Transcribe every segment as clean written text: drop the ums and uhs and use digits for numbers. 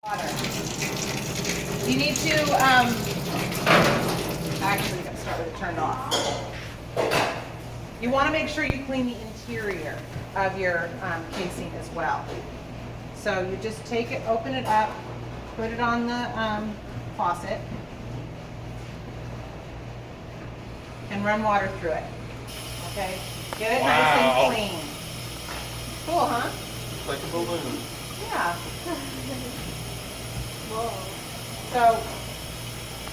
Water. You need to, actually, you got to start with it turned off. You want to make sure you clean the interior of your casing as well. So you just take it, open it up, put it on the faucet, and run water through it. Okay? Get it nice and clean. Cool, huh? Like a balloon. Yeah. Whoa. So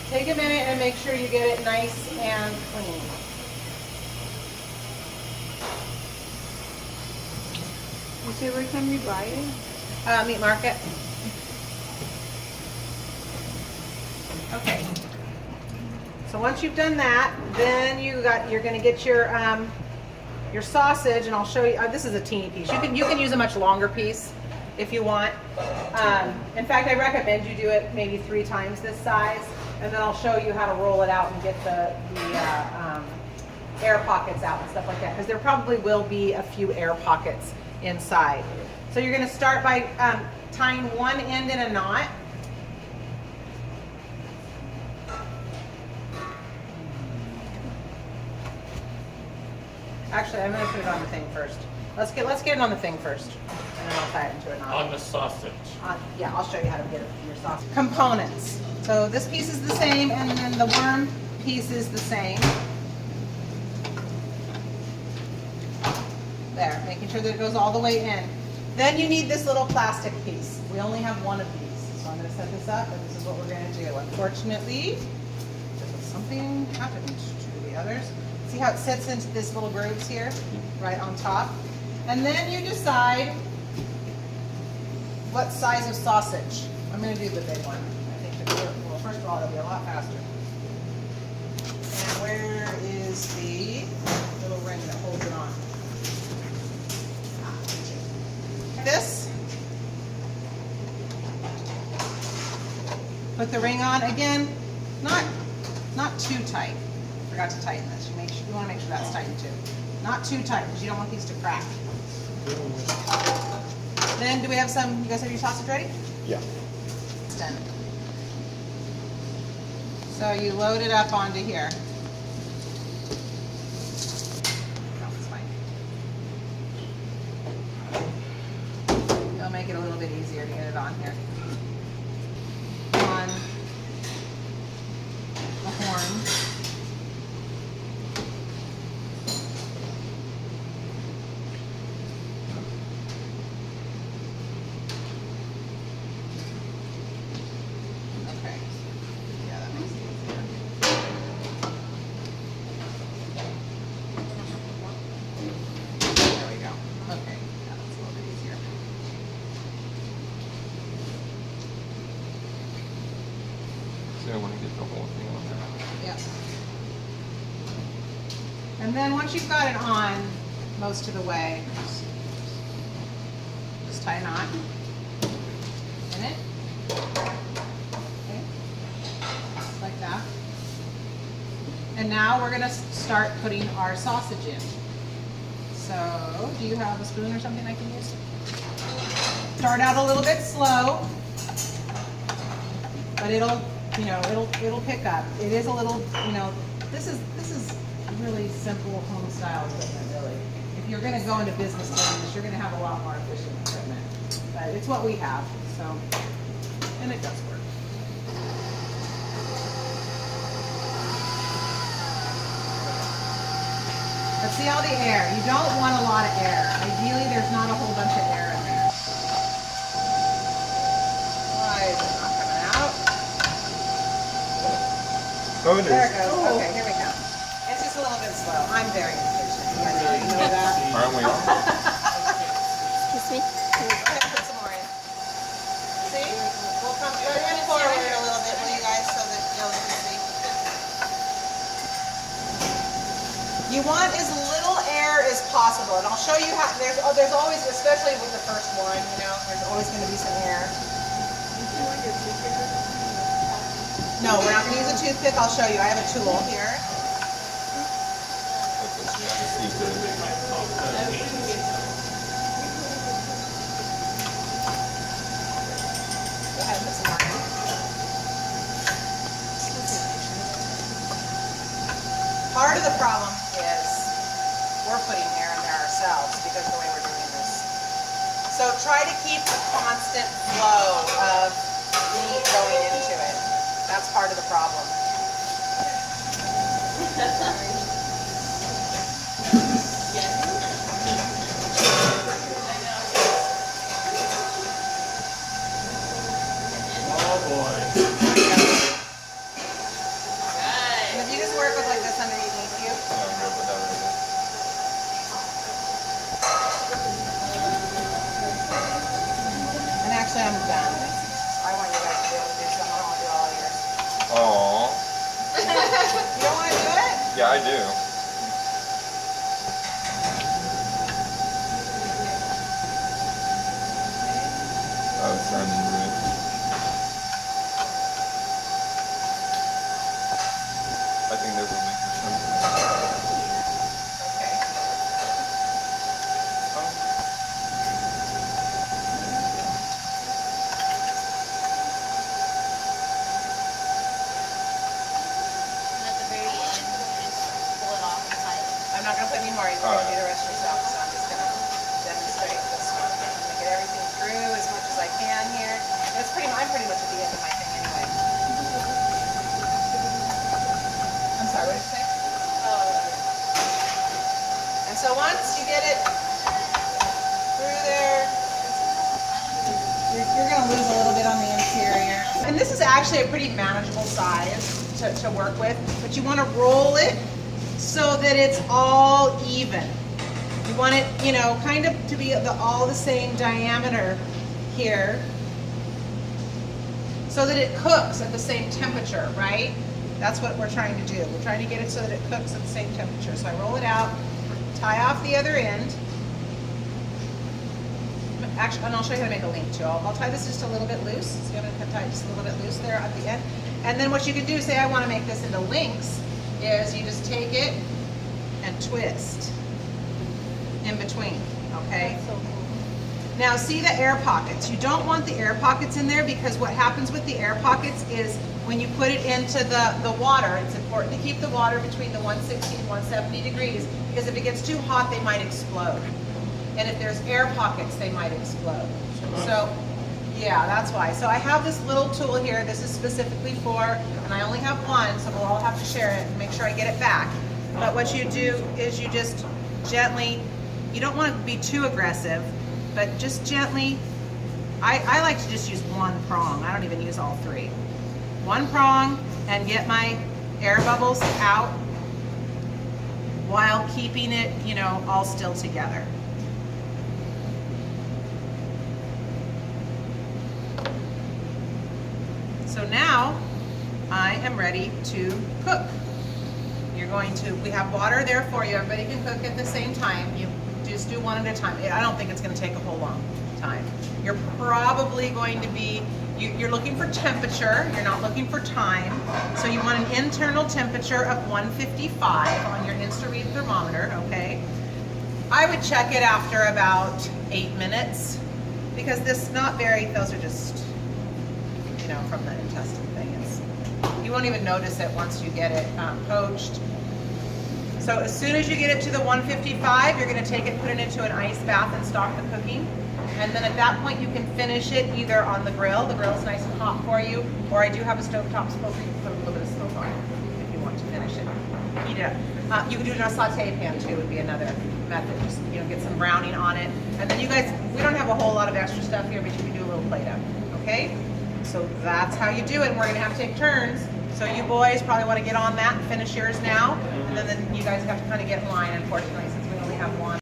take a minute and make sure you get it nice and clean. You say where can we buy it? Meat market. Okay. So once you've done that, then you're going to get your sausage, and I'll show you. This is a teeny piece. You can use a much longer piece if you want. In fact, I recommend you do it maybe 3 times this size, and then I'll show you how to roll it out and get the air pockets out and stuff like that, because there probably will be a few air pockets inside. So you're going to start by tying one end in a knot. Actually, I'm going to put it on the thing first. Let's get it on the thing first, and then I'll tie it into a knot. On the sausage. Yeah, I'll show you how to get it from your sausage. Components. So this piece is the same, and then the worm piece is the same. There, making sure that it goes all the way in. Then you need this little plastic piece. We only have one of these, so I'm going to set this up, and this is what we're going to do. Unfortunately, something happened to the others. See how it sits into this little grooves here, right on top? And then you decide what size of sausage. I'm going to do the big one. I think well, first of all, it'll be a lot faster. And where is the little ring that holds it on? This. Put the ring on again. Not too tight. Forgot to tighten this. You want to make sure that's tightened too. Not too tight because you don't want these to crack. Then do we have some? You guys have your sausage ready? Yeah. It's done. So you load it up onto here. No, it's fine. It'll make it a little bit easier to get it on here. On the horn. Okay. Yeah, that makes it easier. There we go. Okay, yeah, that's a little bit easier. So I want to get the whole thing on there. Yep. And then once you've got it on most of the way, just tie a knot in it. Okay. Just like that. And now we're going to start putting our sausage in. So, do you have a spoon or something I can use? Start out a little bit slow, but it'll pick up. It is a little, this is really simple home style equipment, really. If you're going to go into business doing this, you're going to have a lot more efficient equipment. But it's what we have, so, and it does work. But see all the air. You don't want a lot of air. Ideally, there's not a whole bunch of air in there. Why is it not coming out? Oh, it There it is. goes. Okay, here we go. It's just a little bit slow. I'm very impatient. You guys already know that. Aren't we all? Excuse me. Go ahead and put some more in. See? We'll come forward a little bit, will you guys, so that you'll see. You want as little air as possible, and I'll show you how. There's always, especially with the first one, there's always going to be some air. No, we're not going to use a toothpick. I'll show you. I have a tool here. Go ahead. part of the problem is we're putting air in there ourselves because of the way we're doing this. So try to keep a constant flow of meat going into it. That's part of the problem. Oh boy. And if you just work with like this underneath you. Yeah, I'm good with that right there. And actually I'm done. I want you guys to be able to do something. I don't want to do all yours. Aww. You don't want to do it? Yeah, I do. Oh, it's starting to ruin. I think this will make more sense. Okay. And at the very end, just pull it off the side. I'm not going to put any more. You're going to do the rest yourself. So I'm just going to demonstrate this one. I'm going to get everything through as much as I can here. That's I'm pretty much at the end of my thing anyway. I'm sorry, what did you say? And so once you get it through there, you're going to lose a little bit on the interior. And this is actually a pretty manageable size to work with, but you want to roll it so that it's all even. You want it, you know, kind of to be all the same diameter here so that it cooks at the same temperature, right? That's what we're trying to do. We're trying to get it so that it cooks at the same temperature. So I roll it out, tie off the other end. Actually, and I'll show you how to make a link too. I'll tie this just a little bit loose. So I'm going to tie it just a little bit loose there at the end. And then what you can do, say I want to make this into links, is you just take it and twist in between, okay? That's so cool. Now see the air pockets. You don't want the air pockets in there because what happens with the air pockets is when you put it into the water, it's important to keep the water between the 160 and 170 degrees because if it gets too hot, they might explode. And if there's air pockets, they might explode. So, yeah, that's why. So I have this little tool here. This is specifically for, and I only have one, so we'll all have to share it and make sure I get it back. But what you do is you just gently, you don't want to be too aggressive, but just gently, I like to just use one prong. I don't even use all three. One prong and get my air bubbles out while keeping it, you know, all still together. So now I am ready to cook. You're going to, we have water there for you. Everybody can cook at the same time. You just do one at a time. I don't think it's going to take a whole long time. You're probably going to be, you're looking for temperature. You're not looking for time. So you want an internal temperature of 155 on your InstaRead thermometer, okay? I would check it after about 8 minutes because those are just, you know, from the intestine thing. You won't even notice it once you get it poached. So as soon as you get it to the 155, you're going to take it, put it into an ice bath and stop the cooking. And then at that point you can finish it either on the grill. The grill's nice and hot for you, or I do have a stovetop smoker. You can put a little bit of smoke on it if you want to finish it. Heat it up. You can do it in a saute pan too, would be another method. Just, you know, get some browning on it. And then you guys, we don't have a whole lot of extra stuff here, but you can do a little Play-Doh, okay? So that's how you do it, and we're gonna have to take turns. So you boys probably wanna get on that and finish yours now, and then you guys have to kind of get in line, unfortunately, since we only have one.